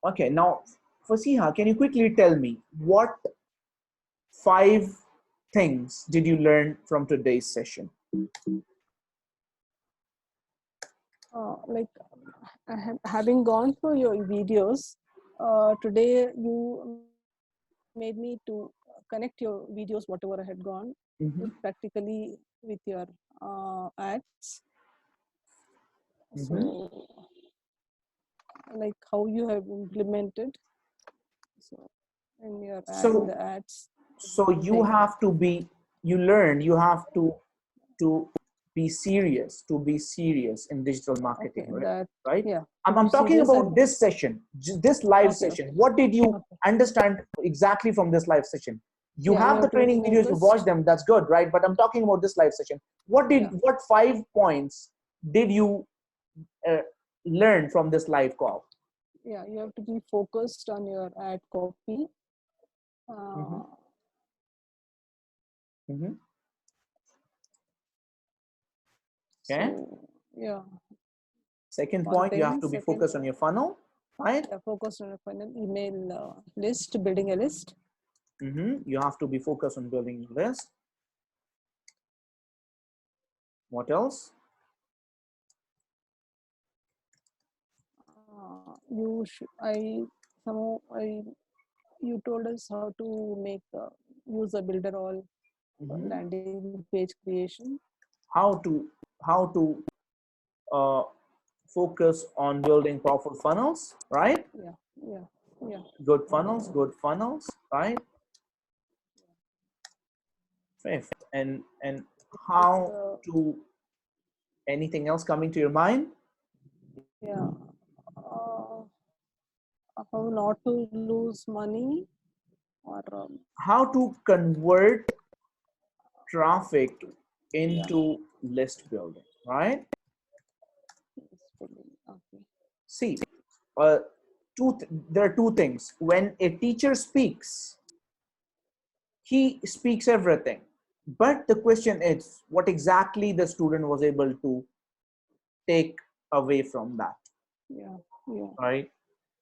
Okay, now Fasiha, can you quickly tell me what 5 things did you learn from today's session? Like having gone through your videos, today you made me to connect your videos, whatever I had gone Mm-hmm. practically with your ads. Mm-hmm. So, like how you have implemented so in your in the ads. So you have to be, you learn, you have to be serious, in digital marketing, Okay, right? that Right? yeah. I'm talking Serious about and this session, this live okay, session. What did you okay. understand exactly from this live session? You Yeah, you have the have to be training videos, you watch focused. them, that's good, right? But I'm talking about this live session. What Yeah, 5 points did you uh, learn from this live call? yeah. You have to be focused on your ad copy. Mm-hmm. Mm-hmm. Okay. So yeah, Second one point, you have thing. to be Second, focused on your funnel, right? yeah, focused on a final email list, building a list. Mm-hmm. You have to be focused on building your list. What else? You told us how to make user builder all Mm-hmm. landing page creation. How to uh, focus on building powerful funnels, right? Yeah, yeah, yeah. Good funnels, right? Fifth, and This, how to, anything else coming to your mind? yeah. Uh, how not to lose money or How to convert traffic yeah. into list building, right? Okay. See, uh, there are 2 things. When a teacher speaks, he speaks everything, but the question is what exactly the student was able to take away from that, Yeah, yeah, right?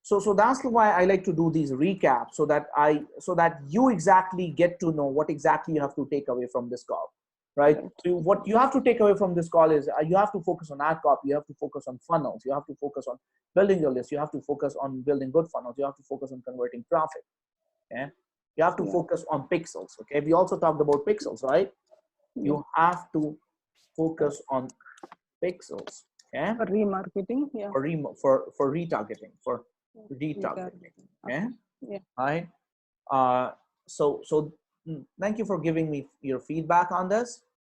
So that's why I like to do these recaps, so that you exactly get to know what exactly you have to take away from this call, right? right. So what you have to take away from this call is you have to focus on ad copy, you have to focus on funnels, you have to focus on building your list, you have to focus on building good funnels, you have to focus on converting traffic. Okay, you have to Yeah, focus on pixels. Okay, we also talked about pixels, right? yeah. You have to focus on pixels. Okay, For remarketing, yeah. for retargeting, for retargeting. Retargeting. Okay, Okay. Yeah, right. uh so thank you for giving me your feedback on this.